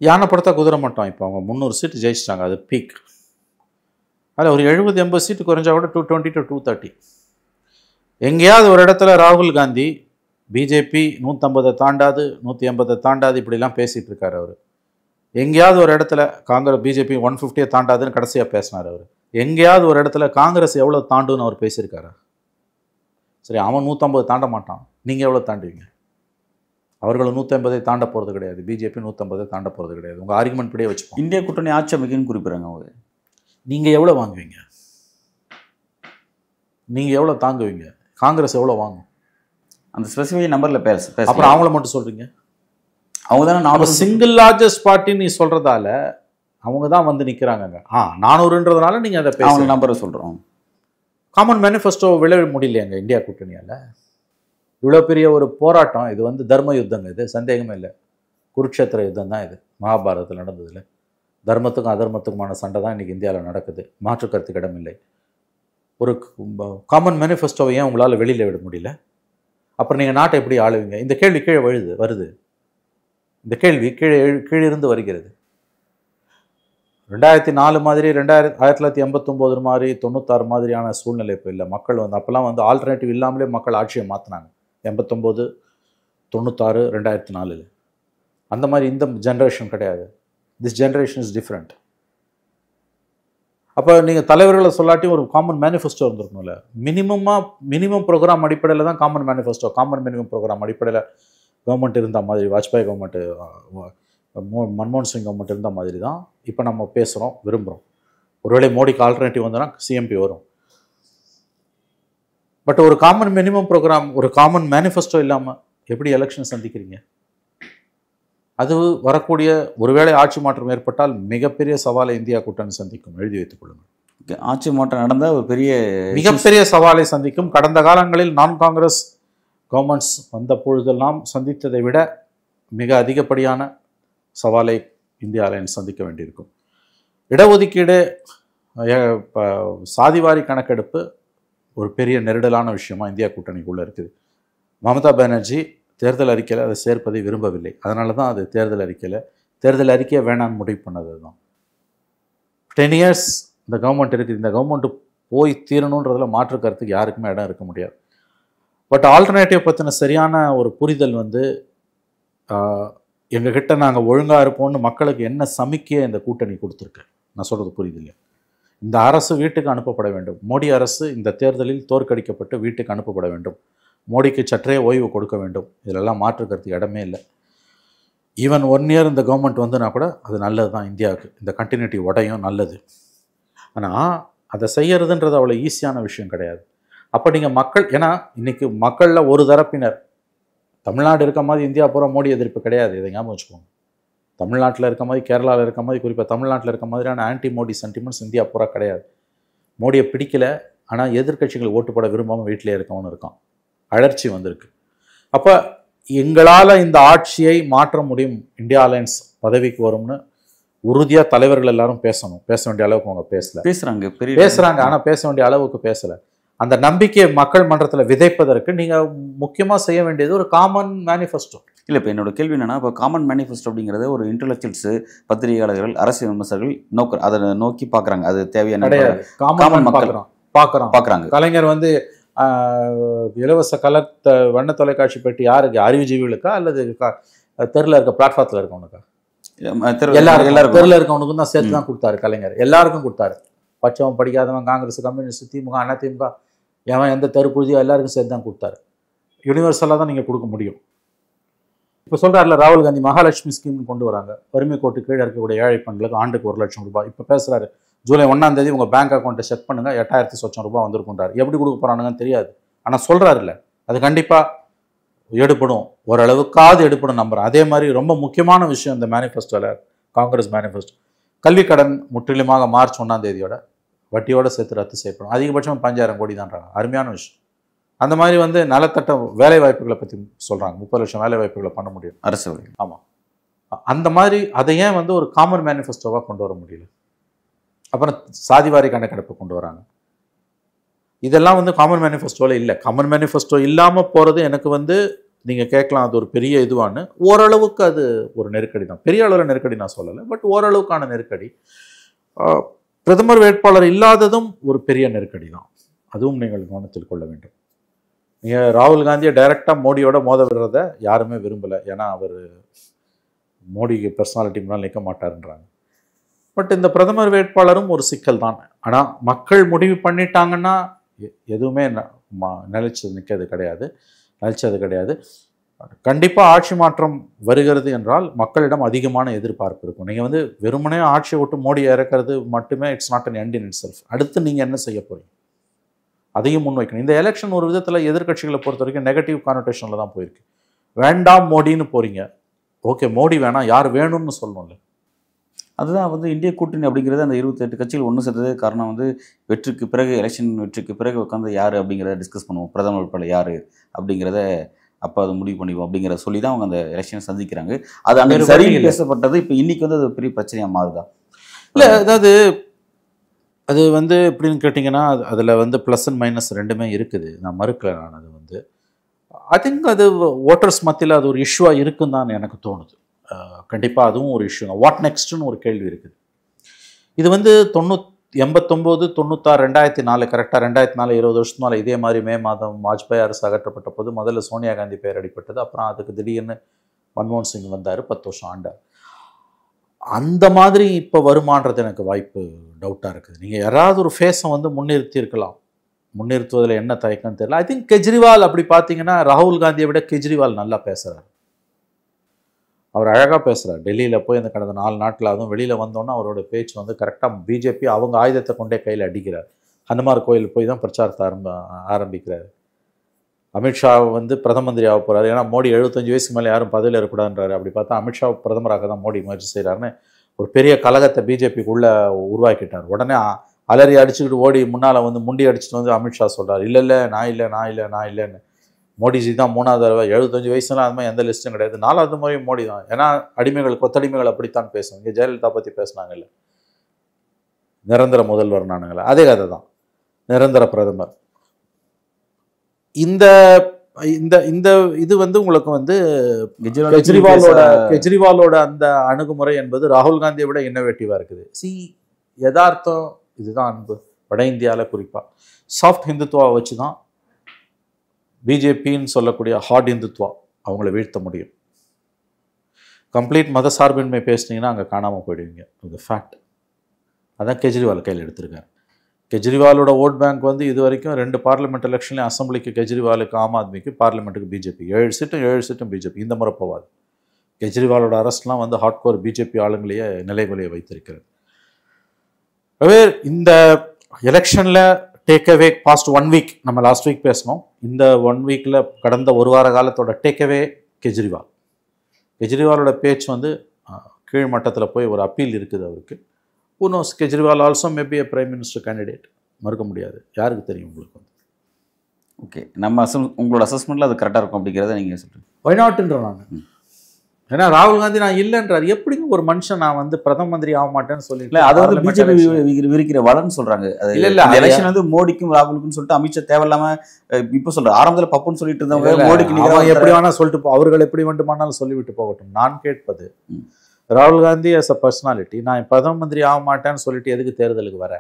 யானை படுத்தா குதிரை மட்டும். இப்போ அவங்க 300 சீட்டு ஜெயிச்சிட்டாங்க, அது பீக். அதில் ஒரு 70-80 சீட்டு குறைஞ்சா கூட 220 to 230. எங்கேயாவது ஒரு இடத்துல ராகுல் காந்தி பிஜேபி 150 தாண்டாது 180 தாண்டாது இப்படிலாம் பேசிகிட்டு இருக்காரு அவர். எங்கேயாவது ஒரு இடத்துல பிஜேபி 150 தாண்டாதுன்னு கடைசியாக பேசினார் அவர். எங்கேயாவது ஒரு இடத்துல காங்கிரஸ் எவ்வளோ தாண்டுன்னு அவர் பேசியிருக்காரு. சரி, அவன் 150 தாண்ட மாட்டான், நீங்கள் எவ்வளோ தாண்டுவீங்க? அவர்களும் 150 தாண்ட போகிறது கிடையாது, பிஜேபி 150 தாண்ட போகிறது கிடையாது. உங்கள் ஆர்குமெண்ட் படியே வச்சுப்போம். இந்தியா கூட்டணி ஆட்சி அமைக்குன்னு குறிப்பிட்றாங்க. அவங்க நீங்கள் எவ்வளோ வாங்குவீங்க? நீங்கள் எவ்வளோ தாங்குவீங்க? காங்கிரஸ் எவ்வளோ வாங்கும்? அந்த ஸ்பெசிஃபிக் நம்பரில் பேச அப்புறம் அவங்கள மட்டும் சொல்கிறீங்க. அவங்க தானே 400 சிங்கிள் லார்ஜஸ்ட் பார்ட்டின்னு நீ சொல்கிறதால அவங்க தான் நிற்கிறாங்க. 400ன்றதுனால நீங்கள் அதை பேச நம்பரை சொல்கிறோம். காமன் மேனிஃபெஸ்டோ விளைய முடியலையாங்க இந்தியா கூட்டணியால். இவ்வளோ பெரிய ஒரு போராட்டம் இது, தர்ம யுத்தங்க, இது சந்தேகமே இல்லை. குருக்ஷேத்திர யுத்தம் தான் இது, மகாபாரதத்தில் நடந்ததில். தர்மத்துக்கும் அதர்மத்துக்குமான சண்டை தான் இன்றைக்கி இந்தியாவில் நடக்குது, மாற்று கருத்துக்கு இடமில்லை. ஒரு காமன் மேனிஃபெஸ்டோவை ஏன் உங்களால் வெளியில் விட முடியல? அப்புறம் நீங்கள் நாட்டை எப்படி ஆளுவீங்க? இந்த கேள்வி கீழே வருது. இந்த கேள்வி கீழிருந்து வருகிறது. 2004 மாதிரி 1989 மாதிரி 96 மாதிரியான சூழ்நிலை இப்போ இல்லை. மக்கள் வந்து அப்போல்லாம் வந்து ஆல்டர்னேட்டிவ் இல்லாமலே மக்கள் ஆட்சியை மாற்றினாங்க. 89, 96, 2004 அந்த மாதிரி இந்த ஜென்ரேஷன் கிடையாது. This generation is different. அப்போ நீங்கள் தலைவர்களை சொல்லாட்டி ஒரு காமன் மேனிஃபெஸ்டோ இருந்திருக்கணும்ல. மினிமம் ப்ரோக்ராம் அடிப்படையில் தான் common manifesto, common minimum program அடிப்படையில் கவர்மெண்ட் இருந்த மாதிரி, வாஜ்பாய் கவர்மெண்ட்டு, மன்மோகன் சிங் கவர்மெண்ட் இருந்த மாதிரி தான் இப்போ நம்ம பேசுகிறோம், விரும்புகிறோம். ஒருவேளை மோடிக்கு ஆல்டர்னேட்டிவ் வந்தோன்னா சிஎம்பி வரும். பட் ஒரு காமன் மினிமம் ப்ரோக்ராம், ஒரு காமன் மேனிஃபெஸ்டோ இல்லாமல் எப்படி எலெக்ஷன் சந்திக்கிறீங்க? அது வரக்கூடிய ஒருவேளை ஆட்சி மாற்றம் ஏற்பட்டால் மிகப்பெரிய சவாலை இந்தியா கூட்டணி சந்திக்கும். எழுதி வைத்துக் கொள்ளுங்கள். ஆட்சி மாற்றம் நடந்தால் ஒரு மிகப்பெரிய சவாலை சந்திக்கும். கடந்த காலங்களில் நான் காங்கிரஸ் கவர்மெண்ட்ஸ் வந்த பொழுதெல்லாம் சந்தித்ததை விட மிக அதிகப்படியான சவாலை இந்தியா அலையன்ஸ் சந்திக்க வேண்டியிருக்கும். இடஒதுக்கீடு, சாதிவாரி கணக்கெடுப்பு ஒரு பெரிய நெருடலான விஷயமா இந்தியா கூட்டணிக்குள்ளே இருக்குது. மமதா பானர்ஜி தேர்தல் அறிக்கையில் அதை சேர்ப்பதை விரும்பவில்லை. அதனால தான் அது தேர்தல் அறிக்கையை வேணான்னு முடிவு பண்ணது தான். 10 years இந்த கவர்மெண்ட் இருக்குது. இந்த கவர்மெண்ட்டு போய் தீரணுன்றதில் மாற்று கருத்துக்கு யாருக்குமே இடம் இருக்க முடியாது. பட் ஆல்டர்னேட்டிவ் பற்றின சரியான ஒரு புரிதல் வந்து எங்ககிட்ட நாங்கள் ஒழுங்காக இருப்போம்னு மக்களுக்கு என்ன சமிக்கையை இந்த கூட்டணி கொடுத்துருக்கு. நான் சொல்கிறது புரியுதில்லை. இந்த அரசு வீட்டுக்கு அனுப்பப்பட வேண்டும். மோடி அரசு இந்த தேர்தலில் தோற்கடிக்கப்பட்டு வீட்டுக்கு அனுப்பப்பட வேண்டும். மோடிக்கு சற்றே ஓய்வு கொடுக்க வேண்டும். இதிலெல்லாம் மாற்று கருத்து இடமே இல்லை. ஈவன் 1 year இந்த கவர்மெண்ட் வந்துன்னா கூட அது நல்லது தான் இந்தியாவுக்கு. இந்த கண்டினியூட்டி உடையும் நல்லது. ஆனால் அதை செய்யறதுன்றது அவ்வளோ ஈஸியான விஷயம் கிடையாது. அப்போ நீங்கள் மக்கள், ஏன்னா இன்றைக்கி மக்களில் ஒரு தரப்பினர், தமிழ்நாடு இருக்க மாதிரி இந்தியா பூரா மோடி எதிர்ப்பு கிடையாது. இதை ஞாபகம் வச்சுக்கோங்க. தமிழ்நாட்டில் இருக்க மாதிரி, கேரளாவில் இருக்க மாதிரி, குறிப்பாக தமிழ்நாட்டில் இருக்க மாதிரியான ஆன்டி மோடி சென்டிமெண்ட்ஸ் இந்தியா பூரா கிடையாது. மோடியை பிடிக்கல, ஆனால் எதிர்க்கட்சிகள் ஓட்டு போட விரும்பாமல் வீட்டிலே இருக்கவனு இருக்கான். அழற்சி வந்திருக்கு. அப்போ எங்களால் இந்த ஆட்சியை மாற்ற முடியும், இந்தியா அலையன்ஸ் பதவிக்கு வரும்னு உறுதியாக தலைவர்கள் எல்லாரும் பேசணும். பேச வேண்டிய அளவுக்கு அவங்க பேசுகிறாங்க. ஆனால் பேச வேண்டிய அளவுக்கு பேசலை. அந்த நம்பிக்கையை மக்கள் மன்றத்தில் விதைப்பதற்கு நீங்கள் முக்கியமாக செய்ய வேண்டியது ஒரு காமன் மேனிஃபெஸ்டோ. இல்லை, இப்போ என்னோட கேள்வி என்னன்னா, இப்போ காமன் மேனிஃபெஸ்டோ அப்படிங்கிறது ஒரு இன்டெலெக்சுவல்ஸு, பத்திரிகையாளர்கள், அரசியல் விமர்சகர்கள் அதை நோக்கி பார்க்குறாங்க. அது தேவையான காமன் மக்கள் பார்க்குறாங்க. கலைஞர் வந்து இலவச வண்ண தொலைக்காட்சி பெட்டி யாருக்கு? அறிவுஜீவிகளுக்கா அல்லது தெருவில் இருக்க பிளாட்ஃபார்த்தில் இருக்கவனுக்கா? எல்லாருக்கும் தெருவில் இருக்கவனுக்கும் தான் சேர்த்து தான் கொடுத்தாரு கலைஞர். எல்லாருக்கும் கொடுத்தாரு. பச்சவன், படிக்காதவன், காங்கிரஸ், கம்யூனிஸ்ட், திமுக, அதிமுக, எவன் எந்த தெருப்புழுதியோ எல்லாருக்கும் சேர்த்து தான் கொடுத்தாரு. யூனிவர்சலாக தான் நீங்கள் கொடுக்க முடியும். இப்போ சொல்கிறாருல, ராகுல் காந்தி மகாலட்சுமி ஸ்கீம்னு கொண்டு வராங்க. வறுமை கோட்டு கீழே இருக்கக்கூடிய ஏழை பெண்களுக்கு ஆண்டுக்கு 1 லட்சம் ரூபாய். இப்போ பேசுகிறாரு, ஜூலை 1ஆம் தேதி உங்கள் பேங்க் அக்கௌண்ட்டை செக் பண்ணுங்கள், 8,000 சொச்சம் ரூபாய் வந்திருக்குன்றார். எப்படி கொடுக்க போகிறானுங்கன்னு தெரியாது. ஆனால் சொல்கிறாருல்ல, அது கண்டிப்பாக எடுப்படும், ஓரளவுக்காவது எடுப்படும் நம்புகிறேன். அதே மாதிரி ரொம்ப முக்கியமான விஷயம் இந்த மேனிஃபெஸ்டோவில், காங்கிரஸ் மேனிஃபெஸ்டோ, கல்வி கடன் முற்றிலுமாக மார்ச் 1ஆம் தேதியோட வட்டியோடு சேர்த்து ரத்து செய்யப்படும். அதிகபட்சம் 5,000 கோடி தான்றாங்க. அருமையான விஷயம். அந்த மாதிரி வந்து நலத்தட்ட வேலை வாய்ப்புகளை பற்றி சொல்கிறாங்க. 30 லட்சம் வேலை வாய்ப்புகளை பண்ண முடியும் அரசு. ஆமாம், அந்த மாதிரி அதை ஏன் வந்து ஒரு காமன் மேனிஃபெஸ்டோவாக கொண்டு வர முடியல? அப்புறம் சாதிவாரி கணக்கெடுப்பு கொண்டு வராங்க. இதெல்லாம் வந்து காமன் மேனிஃபெஸ்டோவில் இல்லை. காமன் மேனிஃபெஸ்டோ இல்லாமல் போகிறது எனக்கு வந்து நீங்கள் கேட்கலாம், அது ஒரு பெரிய இதுவான்னு. ஓரளவுக்கு அது ஒரு நெருக்கடி தான். பெரிய அளவில் நெருக்கடி நான் சொல்லலை, பட் ஓரளவுக்கான நெருக்கடி. பிரதமர் வேட்பாளர் இல்லாததும் ஒரு பெரிய நெருக்கடி தான். அதுவும் நீங்கள் கவனத்தில் கொள்ள வேண்டும். நீங்கள் ராகுல் காந்தியை டைரெக்டாக மோடியோட மோத விடுறத யாருமே விரும்பலை. ஏன்னா அவர் மோடிக்கு பர்சனாலிட்டி முன்னால் நிற்க மாட்டாருன்றாங்க. பட் இந்த பிரதமர் வேட்பாளரும் ஒரு சிக்கல் தான். ஆனால் மக்கள் முடிவு பண்ணிட்டாங்கன்னா எதுவுமே நிலைச்சது கிடையாது. கண்டிப்பாக ஆட்சி மாற்றம் வருகிறது என்றால் மக்களிடம் அதிகமான எதிர்பார்ப்பு இருக்கும். நீங்கள் வந்து வெறுமனே ஆட்சியை விட்டு மோடியை இறக்கிறது மட்டுமே it's not an end in it self. அடுத்து நீங்கள் என்ன செய்ய போறீங்க அதையும் முன்வைக்கணும். இந்த எலெக்ஷன் ஒரு விதத்தில் எதிர்க்கட்சிகளை பொறுத்த வரைக்கும் நெகட்டிவ் கானோட்டேஷனில் தான் போயிருக்கு. வேண்டாம் மோடின்னு போகிறீங்க, ஓகே மோடி வேணாம், யார் வேணும்னு சொல்லணும்ல. அதுதான் வந்து இந்திய கூட்டணி அப்படிங்கிறது அந்த 28 கட்சிகள் ஒன்று சேர்த்தது காரணம். வந்து வெற்றிக்கு பிறகு, எலெக்ஷன் வெற்றிக்கு பிறகு உட்காந்து யார் அப்படிங்கிறத டிஸ்கஸ் பண்ணுவோம், பிரதமர் வேட்பாளர் யார் அப்படிங்கிறத அப்போ அதை முடிவு பண்ணிவோம் அப்படிங்கிற சொல்லி தான் அவங்க அந்த எலெக்ஷனை சந்திக்கிறாங்க. அது அங்கே சரி பேசப்பட்டது. இப்போ இன்னைக்கு வந்து அது பெரிய பிரச்சனையாக மாறுதா? இல்லை, அதாவது அது வந்து எப்படின்னு கேட்டிங்கன்னா அதில் வந்து ப்ளஸ் அண்ட் மைனஸ் ரெண்டுமே இருக்குது. நான் மறுக்கலை. நான் அது வந்து ஐ திங்க் அது ஓட்டர்ஸ் மத்தியில் அது ஒரு இஷ்யூவாக இருக்குன்னு தான் எனக்கு தோணுது. கண்டிப்பாக அதுவும் ஒரு இஷ்யூ தான். வாட் நெக்ஸ்ட்னு ஒரு கேள்வி இருக்குது. இது வந்து 89, 96, 2004 கரெக்டாக 2004 20 வருஷத்துக்கு மேலே இதே மாதிரி மே மாதம் வாஜ்பாய் அரசு அகற்றப்பட்ட போது முதல்ல சோனியா காந்தி பெயர் அடிப்பட்டது. அப்புறம் அதுக்கு திடீர்னு மன்மோகன் சிங் வந்தார், 10 வருஷம் ஆண்டார். அந்த மாதிரி இப்போ வருமானது எனக்கு வாய்ப்பு டவுட்டாக இருக்குது. நீங்கள் யாராவது ஒரு ஃபேஸை வந்து முன்னிறுத்தி இருக்கலாம். முன்னிறுத்துவதில் என்ன தயக்கம்னு தெரியல. ஐ திங்க் கெஜ்ரிவால் அப்படி பார்த்தீங்கன்னா ராகுல் காந்தியை விட கெஜ்ரிவால் நல்லா பேசுகிறார். அவர் அழகாக பேசுகிறார். டெல்லியில் போய் அந்த கடந்த 4 நாட்கள் அதுவும் வெளியில் வந்தோன்னா அவரோட பேச்சு வந்து கரெக்டாக பிஜேபி அவங்க ஆயுதத்தை கொண்டே கையில் அடிக்கிறார். ஹனுமார் கோயில் போய் தான் பிரச்சாரத்தை ஆரம்பிக்கிறார். அமித்ஷா வந்து பிரதம மந்திரி ஆக போகிறாரு. ஏன்னா மோடி 75 வயசுக்கு மேலே யாரும் பதவியில் இருக்கக்கூடாதுன்றாரு. அப்படி பார்த்தா அமித்ஷா பிரதமராக தான் மோடி முயற்சி செய்கிறாருன்னு ஒரு பெரிய கழகத்தை பிஜேபிக்குள்ளே உருவாக்கிட்டார். உடனே அலறி அடிச்சுக்கிட்டு ஓடி முன்னால் வந்து முண்டி அடிச்சுட்டு வந்து அமித்ஷா சொல்கிறார், இல்லை நான் இல்லைன்னு. மோடிஜி தான் 3வது தடவை. 75 வயசுலாம் அது மாதிரி எந்த லிஸ்ட்டும் கிடையாது. 4வது முறையும் மோடி தான். ஏன்னா அடிமைகள் கொத்தடிமைகள் அப்படித்தான் பேசும். இங்கே ஜெயலலிதா பற்றி பேசினாங்கல்ல, நிரந்தர முதல்வர் நானுங்களே, அதே கதை தான். நிரந்தர பிரதமர். இந்த இந்த இந்த இது வந்து உங்களுக்கு வந்து கெஜ்ரிவாலோட அந்த அணுகுமுறை என்பது ராகுல் காந்தியை விட இன்னோவேட்டிவாக இருக்குது. யதார்த்தம் இதுதான் அன்பு. வட இந்தியாவில் குறிப்பாக சாஃப்ட் ஹிந்துத்துவா வச்சு தான் பிஜேபின்னு சொல்லக்கூடிய ஹார்ட் இந்துத்துவா அவங்கள வீழ்த்த முடியும். கம்ப்ளீட் மத சார்பின்மை பேசினீங்கன்னா அங்கே காணாமல் போயிடுவீங்க. இது ஃபேக்ட். அதான் கெஜ்ரிவால் கையில் எடுத்திருக்காரு. கெஜ்ரிவாலோட ஓட் பேங்க் வந்து இது வரைக்கும் 2 பார்லிமெண்ட் எலெக்ஷன்லேயும் அசம்பிளிக்கு கெஜ்ரிவாலுக்கு ஆம் ஆத்மிக்கு, பார்லிமெண்ட்டுக்கு பிஜேபி 7 சீட்டும் பிஜேபி. இந்த முறை போவாது. கெஜ்ரிவாலோட அரசுலாம் வந்து ஹார்ட்கோர் பிஜேபி ஆளுங்களையே நிலைகுலைய வைத்திருக்கிறது. எனவே இந்த எலெக்ஷனில் டேக்அவே பாஸ்ட் 1 வீக், நம்ம லாஸ்ட் வீக் பேசணும், இந்த 1 வீக்கில் கடந்த ஒரு வார காலத்தோட டேக்அவே கெஜ்ரிவாலோட பேச்சு வந்து கீழ் மட்டத்தில் போய் ஒரு அப்பீல் இருக்குது அவருக்கு. Who knows, Kejriwal also maybe a prime minister candidate. மறுக்க முடியாது. யாருக்கு தெரியும் உங்களுக்கு வந்து. ஓகே, நம்ம உங்களோட அசஸ்மெண்ட்டில் அது கரெக்டாக இருக்கும் அப்படிங்கிறத நீங்கள் சொல்கிறீங்க. ஒய் நாட்ன்ற நான். ஏன்னா ராகுல் காந்தி நான் இல்லைன்றார். எப்படிங்க ஒரு மனுஷன் நான் வந்து பிரதம மந்திரி ஆக மாட்டேன்னு சொல்லிட்டு, அதை வந்து பிஜேபி விரிக்கிற வளன்னு சொல்றாங்க. இல்ல எலெக்ஷன் வந்து மோடிக்கும் ராகுலுக்கும் சொல்லிட்டு அமித்ஷா தேவையில்லாம இப்ப சொல்ற ஆரம்பத்துல பப்புன்னு சொல்லிட்டு இருந்தவங்க மோடிக்கு எப்படி வேணா சொல்லிட்டு அவர்கள் எப்படி வேண்டுமானாலும் சொல்லிவிட்டு போகட்டும். நான் கேட்பது, ராகுல் காந்தி as a personality நான் பிரதம மந்திரி ஆக மாட்டேன்னு சொல்லிட்டு எதுக்கு தேர்தலுக்கு வர?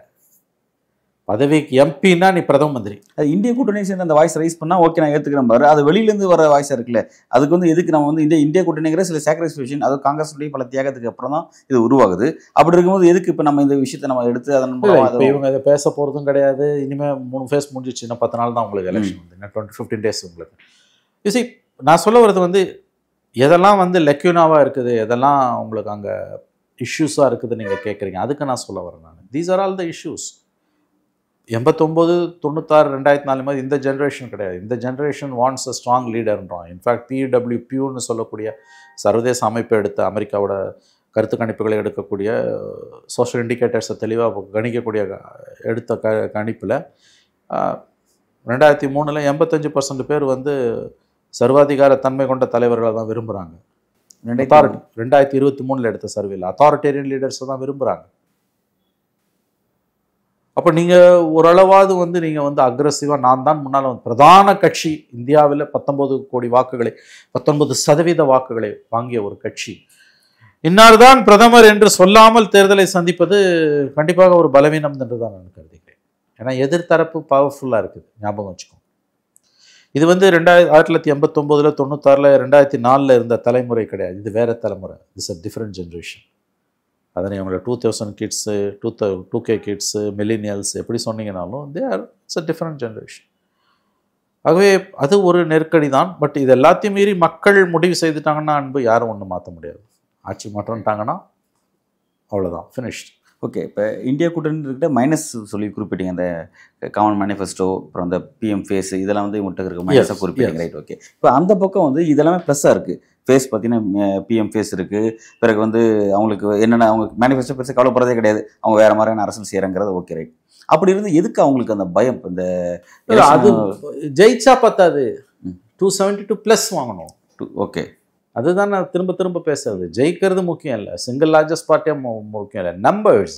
பதவிக்கு எம்பின்னா நீ பிரதம மந்திரி. அது இந்திய கூட்டணி சேர்ந்து அந்த வாய்ஸ் ரைஸ் பண்ணா ஓகே நான் ஏற்றுக்கிறேன் பாரு. அது வெளியிலேருந்து வர வாய்ஸ் இருக்குல்ல, அதுக்கு வந்து எதுக்கு நம்ம வந்து இந்திய கூட்டணிங்கிற சில சாக்ரிஃபிகேஷன், அது காங்கிரஸுடைய பல தியாகத்துக்கு அப்புறம் தான் இது உருவாகுது. அப்படி இருக்கும்போது எதுக்கு இப்போ நம்ம இந்த விஷயத்தை நம்ம எடுத்து அதன் மூலம் இவங்க இதை பேச போகிறதும் கிடையாது. இனிமேல் 3 ஃபேஸ் முடிஞ்சிச்சு. இன்னும் 10 நாள் தான் உங்களுக்கு எலெக்ஷன் வந்து, இன்னும் 15 days உங்களுக்கு. யூசி நான் சொல்ல வர்றது வந்து எதெல்லாம் வந்து லெக்யூனாவாக இருக்குது, எதெல்லாம் உங்களுக்கு அங்கே இஷ்யூஸாக இருக்குது நீங்கள் கேட்குறீங்க, அதுக்கு நான் சொல்ல வரேன் நான். These are all the issues. 89, 96, 2004 மாதிரி இந்த ஜென்ரேஷன் கிடையாது. இந்த ஜென்ரேஷன் வாண்ட்ஸ் அ ஸ்ட்ராங் லீடர்ன்றான். இன்ஃபேக்ட் PWPன்னு சொல்லக்கூடிய சர்வதேச அமைப்பை எடுத்த அமெரிக்காவோட கருத்து கணிப்புகளை எடுக்கக்கூடிய சோஷியல் இண்டிகேட்டர்ஸை தெளிவாக கணிக்கக்கூடிய எடுத்த கணிப்பில் 2003 85% பேர் வந்து சர்வாதிகார தன்மை கொண்ட தலைவர்களை தான் விரும்புகிறாங்க. 2023 எடுத்த சர்வேல அத்தாரிட்டேரியன் லீடர்ஸை தான் விரும்புகிறாங்க. அப்போ நீங்கள் ஓரளவாவது வந்து நீங்கள் வந்து அக்ரெசிவாக நான் தான் முன்னால் வந்து பிரதான கட்சி இந்தியாவில் 19 கோடி வாக்குகளை 19% வாக்குகளை வாங்கிய ஒரு கட்சி இன்னார் தான் பிரதமர் என்று சொல்லாமல் தேர்தலை சந்திப்பது கண்டிப்பாக ஒரு பலவீனம் என்று தான் நான் கருதுகிறேன். ஏன்னா எதிர்த்தரப்பு பவர்ஃபுல்லாக இருக்குது, ஞாபகம் வச்சுக்கோங்க. இது வந்து 1989, 96, 2004 இருந்த தலைமுறை கிடையாது. இது வேறு தலைமுறை. It's a different generation. அதனை அவங்கள 2000 கிட்ஸு 2K கிட்ஸு மில்லினியல்ஸ் எப்படி சொன்னீங்கனாலும் இட்ஸ் அ டிஃப்ரெண்ட் ஜென்ரேஷன். ஆகவே அது ஒரு நெருக்கடி தான். பட் இது எல்லாத்தையும் மீறி மக்கள் முடிவு செய்துட்டாங்கன்னா அன்பு யாரும் ஒன்றும் மாற்ற முடியாது. ஆட்சி மாற்றம்ட்டாங்கன்னா அவ்வளோதான், ஃபினிஷ்ட். ஓகே, இப்போ இந்தியா கூட்டணிக்கிட்ட மைனஸ் சொல்லி குறிப்பிட்டீங்க. அந்த காமன் மேனிஃபெஸ்டோ, அப்புறம் அந்த PM ஃபேஸ், இதெல்லாம் வந்து இவங்கள்ட்ட இருக்க மைனஸாக குறிப்பிட்டீங்க. Right, okay. இப்போ அந்த பக்கம் வந்து இதெல்லாமே ப்ளஸ்ஸாக இருக்குது. ஃபேஸ் பார்த்தீங்கன்னா PM ஃபேஸ் இருக்குது. பிறகு வந்து அவங்களுக்கு என்னென்ன அவங்க மேனிஃபெஸ்டோ பெருசாக கவலைப்படுறதே கிடையாது. அவங்க வேறு மாதிரியான அரசியல் செய்கிறாங்கிறது ஓகே, ரைட். அப்படி இருந்து எதுக்கு அவங்களுக்கு அந்த பயம்? இந்த அது ஜெயிச்சா பத்தாது, 272+ வாங்கணும். ஓகே, அதுதான் நான் திரும்ப பேசுறது. ஜெயிக்கிறது முக்கியம் இல்லை, சிங்கிள் லார்ஜஸ்ட் பார்ட்டியாக முக்கியம் இல்லை. நம்பர்ஸ்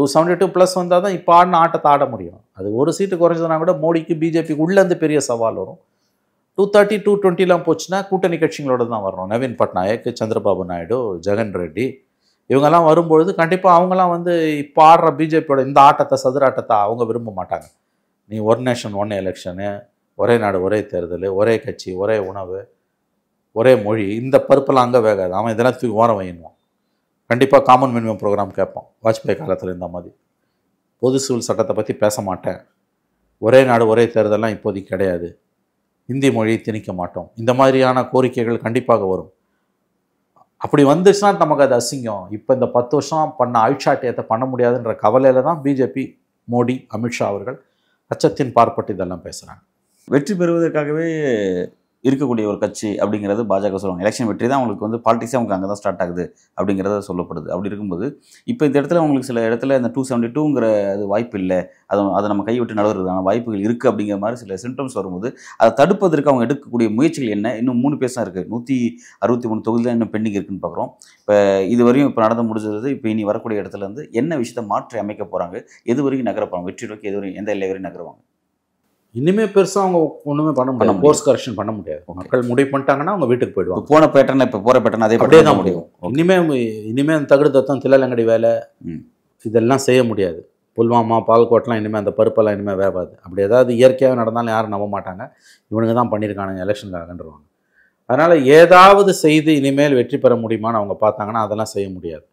272 ப்ளஸ் வந்தால் தான் இப்போ ஆடின ஆட்டத்தை ஆட முடியும். அது ஒரு சீட்டு குறைஞ்சதுனா கூட மோடிக்கு பிஜேபிக்கு உள்ளேருந்து பெரிய சவால் வரும். 230 220 போச்சுன்னா கூட்டணி கட்சிகளோட தான் வரணும். நவீன் பட்நாயக், சந்திரபாபு நாயுடு, ஜெகன் ரெட்டி இவங்கெல்லாம் வரும்பொழுது கண்டிப்பாக அவங்களாம் வந்து இப்போ ஆடுற பிஜேபியோட இந்த ஆட்டத்தை, சதுர ஆட்டத்தை அவங்க விரும்ப மாட்டாங்க. நீ ஒன் நேஷன் ஒன் எலெக்ஷனு, ஒரே நாடு ஒரே தேர்தல், ஒரே கட்சி ஒரே உணவு ஒரே மொழி, இந்த பருப்பெல்லாம் அங்கே வேகாது. அவன் இதெல்லாம் தூக்கி ஓரம் வையணும். கண்டிப்பாக காமன் மினிமம் ப்ரோக்ராம் கேட்பான். வாஜ்பாய் காலத்தில் இந்த மாதிரி பொது சிவில் சட்டத்தை பற்றி பேச மாட்டேன், ஒரே நாடு ஒரே தேர்தலாம் இப்போதைக்கு கிடையாது, இந்தி மொழியை திணிக்க மாட்டோம், இந்த மாதிரியான கோரிக்கைகள் கண்டிப்பாக வரும். அப்படி வந்துச்சுன்னா நமக்கு அது அசிங்கம். இப்போ இந்த 10 வருஷம் பண்ண ஆட்சாட்டியத்தை பண்ண முடியாதுன்ற கவலையில் தான் பிஜேபி, மோடி, அமித்ஷா அவர்கள் அச்சத்தின் பார்ப்பட்டு இதெல்லாம் பேசுகிறாங்க. வெற்றி பெறுவதற்காகவே இருக்கக்கூடிய ஒரு கட்சி அப்படிங்கிறது பாஜக சொல்லுவாங்க. எலெக்ஷன் வெற்றி தான் அவங்களுக்கு வந்து பாலிட்டிக்ஸே அவங்களுக்கு அங்கே தான் ஸ்டார்ட் ஆகுது அப்படிங்கிறத சொல்லப்படுது. அப்படி இருக்கும்போது இப்போ இந்த இடத்துல அவங்களுக்கு சில இடத்துல இந்த 272ங்கிற அது வாய்ப்பு இல்லை, அதை நம்ம கைவிட்டு நடுவதுக்கான வாய்ப்புகள் இருக்குது அப்படிங்கிற மாதிரி சில சிம்டம்ஸ் வரும்போது அதை தடுப்பதற்கு அவங்க எடுக்கக்கூடிய முயற்சிகள் என்ன? இன்னும் 3 பேர் தான் இருக்குது, 163 தொகுதி தான் இன்னும் பெண்டிங் இருக்குன்னு பார்க்குறோம். இப்போ இது வரையும் இப்போ நடந்து முடிஞ்சது. இப்போ இனி வரக்கூடிய இடத்துல இருந்து என்ன விஷயத்தை மாற்றி அமைக்க போகிறாங்க, எது வரைக்கும் நகர போகிறாங்க, வெற்றி நோக்கி எது வரைக்கும் எந்த எல்லை வரையும் நகருவாங்க? இனிமேல் பெருசாக அவங்க ஒன்றுமே பண்ண முடியாது, கோர்ஸ் கரெக்ஷன் பண்ண முடியாது. மக்கள் முடிவு பண்ணிட்டாங்கன்னா அவங்க வீட்டுக்கு போயிடுவாங்க. போன பேட்டர்ன் இப்போ போகிற பேட்டர்ன் அப்படியே தான் முடியும். இனிமேல் அந்த தகுடு தத்தம், தில்லலங்கடி வேலை இதெல்லாம் செய்ய முடியாது. புல்வாமா, பால்கோட்லாம் இனிமேல் அந்த பருப்பெல்லாம் இனிமேல் வேவாது. அப்படி ஏதாவது இயற்கையாக நடந்தாலும் யாரும் நம்ப மாட்டாங்க, இவனுங்க தான் பண்ணியிருக்கானுங்க எலெக்ஷனுக்காகன்றவாங்க. அதனால் ஏதாவது செய்து இனிமேல் வெற்றி பெற முடியுமான்னு அவங்க பார்த்தாங்கன்னா அதெல்லாம் செய்ய முடியாது.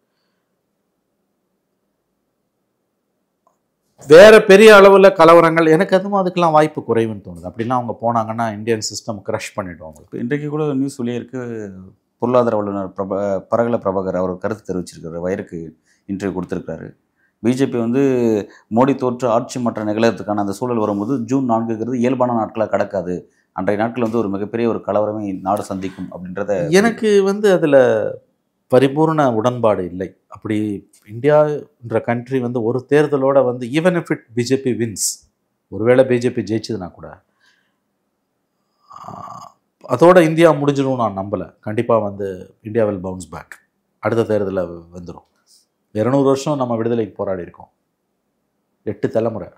வேற பெரிய அளவில் கலவரங்கள் எனக்கு அதுவும் அதுக்கெல்லாம் வாய்ப்பு குறைவுன்னு தோணுது. அப்படிலாம் அவங்க போனாங்கன்னா இந்தியன் சிஸ்டம் கிரஷ் பண்ணிவிடுவாங்க. இப்போ இன்றைக்கு கூட நியூஸ் சொல்லியே இருக்குது, பொருளாதார வல்லுநர் பரகல பிரபாகர் அவர் கருத்து தெரிவிச்சிருக்காரு, வயருக்கு இன்டர்வியூ கொடுத்துருக்காரு. பிஜேபி வந்து மோடி தோற்று ஆட்சி மாற்றம் நிகழறதுக்கான அந்த சூழல் வரும்போது ஜூன் 4ங்கிறது இயல்பான நாட்களாக கடக்காது, அன்றைய நாட்கள் வந்து ஒரு மிகப்பெரிய ஒரு கலவரமே நாடு சந்திக்கும் அப்படின்றத எனக்கு வந்து அதில் பரிபூர்ண உடன்பாடு இல்லை. அப்படி இந்தியான்ற கண்ட்ரி வந்து ஒரு தேர்தலோட வந்து even if it BJP wins, ஒருவேளை பிஜேபி ஜெயிச்சதுன்னா கூட அதோட இந்தியா முடிஞ்சிடும் நான் நம்பலை. கண்டிப்பாக வந்து இந்தியா வில் பவுன்ஸ் பேக். அடுத்த தேர்தலில் வந்துடும். 200 வருஷம் நம்ம விடுதலைக்கு போராடி இருக்கோம், 8 தலைமுறை,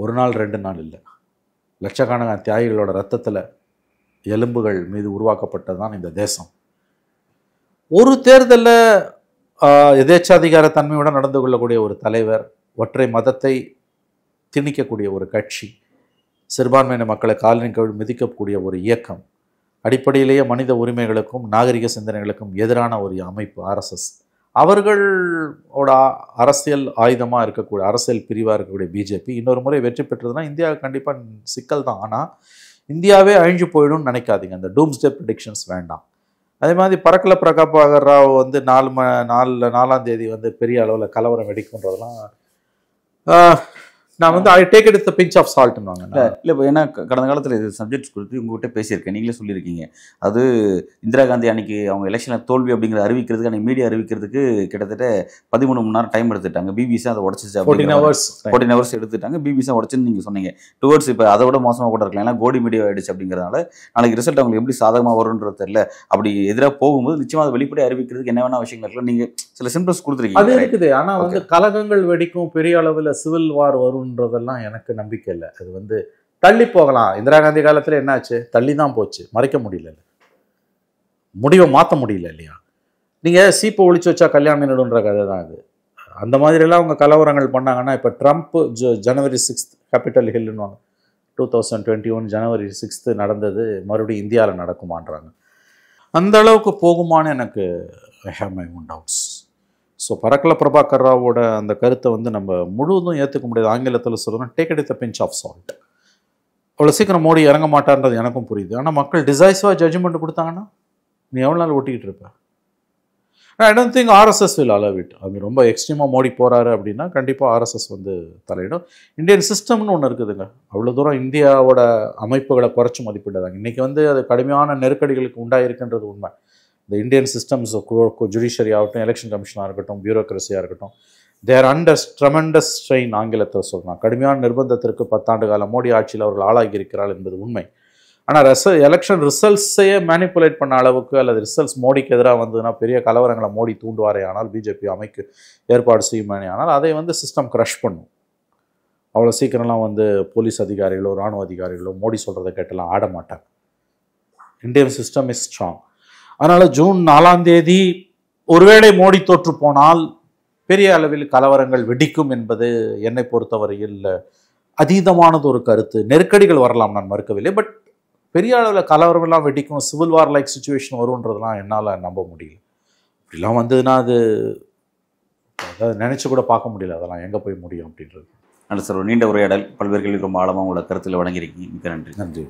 ஒரு நாள் 2 நாள் இல்லை, லட்சக்கணக்கான தியாகிகளோட ரத்தத்தில் எலும்புகள் மீது உருவாக்கப்பட்டது தான் இந்த தேசம். ஒரு தேர்தலில் எதேச்சாதிகார தன்மையுடன் நடந்து கொள்ளக்கூடிய ஒரு தலைவர், ஒற்றை மதத்தை திணிக்கக்கூடிய ஒரு கட்சி, சிறுபான்மையின மக்களை காலின் கீழ் மிதிக்கக்கூடிய ஒரு இயக்கம், அடிப்படையிலேயே மனித உரிமைகளுக்கும் நாகரிக சிந்தனைகளுக்கும் எதிரான ஒரு அமைப்பு ஆர்எஸ்எஸ், அவர்களோட அரசியல் ஆயுதமாக இருக்கக்கூடிய, அரசியல் பிரிவாக இருக்கக்கூடிய பிஜேபி இன்னொரு முறை வெற்றி பெற்றதுன்னா இந்தியா கண்டிப்பாக சிக்கல் தான். ஆனால் இந்தியாவே அழிஞ்சு போயிடும்னு நினைக்காதீங்க. அந்த டூம்ஸ்டே ப்ரெடிக்ஷன்ஸ் வேண்டாம். அதே மாதிரி பரக்கல பிரகாபாகர் ராவ் வந்து 4ஆம் தேதி வந்து பெரிய அளவில் கலவரம் வெடிக்கும்ன்றதெல்லாம் நான் வந்து I take it with pinch of சால்ட்னுவாங்க. இல்லை இப்போ ஏன்னா கடந்த காலத்தில் இது சப்ஜெக்ட்ஸ் கொடுத்து உங்கள்கிட்ட பேசியிருக்கேன், நீங்களே சொல்லியிருக்கீங்க. அது இந்திரா காந்தி அன்னைக்கு அவங்க எலெக்ஷனில் தோல்வி அப்படிங்கிறத அறிவிக்கிறதுக்கு, அன்றைக்கி மீடியா அறிவிக்கிறதுக்கு கிட்டத்தட்ட 13 மணி நேரம் டைம் எடுத்துட்டாங்க. பிபிசி அதை உடச்சிச்சு, 14 ஹவர்ஸ் எடுத்துட்டாங்க. பிபிசி உடச்சுன்னு நீங்கள் சொன்னீங்க. டுவர்ட்ஸ் இப்போ அதை விட மோசமாக கூட இருக்கலாம், ஏன்னா கோடி மீடியா ஆகிடுச்சு. அப்படிங்கிறதுனால நாளைக்கு ரிசல்ட் அவங்களுக்கு எப்படி சாதகமாக வரும்ன்றது தெரியல. அப்படி எதிராக போகும்போது நிச்சயமாக அதை வெளிப்படையாக அறிவிக்கிறதுக்கு என்ன வேணா விஷயங்கள் இருக்கலாம். நீங்கள் சில சிம்பிள்ஸ் கொடுத்துருக்கீங்க, அது இருக்குது. ஆனால் வந்து கலகங்கள் வெடிக்கும், பெரிய அளவில் சிவில் வார் வரும்ன்றதெல்லாம் எனக்கு நம்பிக்கை இல்லை. அது வந்து தள்ளி போகலாம். இந்திரா காந்தி காலத்தில் என்னாச்சு? தள்ளி தான் போச்சு, மறைக்க முடியல, முடிவை மாற்ற முடியல இல்லையா? நீங்கள் சீப்பை ஒழிச்சு வச்சா கல்யாணம் நடுன்ற கதை தான் அது. அந்த மாதிரிலாம் அவங்க கலவரங்கள் பண்ணாங்கன்னா இப்போ ட்ரம்ப் ஜனவரி 6 கேபிட்டல் ஹில்லுன்னுவாங்க, 2021 ஜனவரி 6 நடந்தது மறுபடியும் இந்தியாவில் நடக்குமான்றாங்க. அந்த அளவுக்கு போகுமான்னு எனக்கு I have my own doubts. So Parakala Prabhakar ராவோட அந்த கருத்தை வந்து நம்ம முழுவதும் ஏற்றுக்க முடியாது. ஆங்கிலத்தில் சொல்லணும், take it with a pinch of salt. அவ்வளோ சீக்கிரம் மோடி இறங்க மாட்டான்றது எனக்கும் புரியுது. ஆனால் மக்கள் டிசைசிவாக ஜட்ஜ்மெண்ட் கொடுத்தாங்கன்னா நீ எவ்வளோ நாள் ஒட்டிக்கிட்டு இருப்ப? I don't think RSS will allow it. அது ரொம்ப எக்ஸ்ட்ரீமாக மோடி போகிறாரு அப்படின்னா கண்டிப்பாக ஆர்எஸ்எஸ் வந்து தலையிடும். இந்தியன் சிஸ்டம்னு ஒன்று இருக்குதுங்க, அவ்வளோ தூரம் இந்தியாவோட அமைப்புகளை குறைச்சி மதிப்பிடாதாங்க. இன்றைக்கி வந்து அது கடுமையான நெருக்கடிகளுக்கு உண்டாயிருக்குன்றது உண்மை. இந்த இந்தியன் சிஸ்டம்ஸ், ஜுடிஷியரி ஆகட்டும், எலெக்ஷன் கமிஷனாக இருக்கட்டும், பியூரோக்ரஸியாக இருக்கட்டும், தேர் அண்டர் ட்ரெமெண்டஸ் ஸ்ட்ரெயின். ஆங்கிலத்தில் சொல்லலாம், கடுமையான நிர்பந்தத்திற்கு 10 ஆண்டு கால மோடி ஆட்சியில் அவர்கள் ஆளாகி இருக்கிறார்கள் என்பது உண்மை. ஆனால் எலெக்ஷன் ரிசல்ட்ஸையே மேனிப்புலேட் பண்ண அளவுக்கு அல்லது ரிசல்ட்ஸ் மோடிக்கு எதிராக வந்ததுன்னா பெரிய கலவரங்களை மோடி தூண்டுவாரே ஆனால் பிஜேபி அமைக்கு ஏற்பாடு செய்யுமானே ஆனால் அதை சிஸ்டம் க்ரஷ் பண்ணும். அவ்வளோ சீக்கிரம்லாம் போலீஸ் அதிகாரிகளோ இராணுவ அதிகாரிகளோ மோடி சொல்கிறத கேட்டெல்லாம் ஆட மாட்டாங்க. Indian system is strong. அதனால் ஜூன் 4ஆம் தேதி ஒருவேளை மோடி தோற்று போனால் பெரிய அளவில் கலவரங்கள் வெடிக்கும் என்பது என்னை பொறுத்தவரையில் அதீதமானது ஒரு கருத்து. நெருக்கடிகள் வரலாம், நான் மறுக்கவில்லை. பட் பெரிய அளவில் கலவரமெல்லாம் வெடிக்கும், சிவில் வார் லைக் சுச்சுவேஷன் வரும்ன்றதுலாம் என்னால் நம்ப முடியல. இப்படிலாம் வந்ததுன்னா அது அதாவது நினச்சி கூட பார்க்க முடியல, அதெல்லாம் எங்கே போய் முடியும் அப்படின்றது. நல்ல சார், ஒரு நீண்ட உரையாடல், பல்வேறு கேள்வி ரொம்ப ஆழமாக உங்களோட கருத்தில் வழங்கியிருக்கீங்க. மிக்க நன்றி. நன்றி.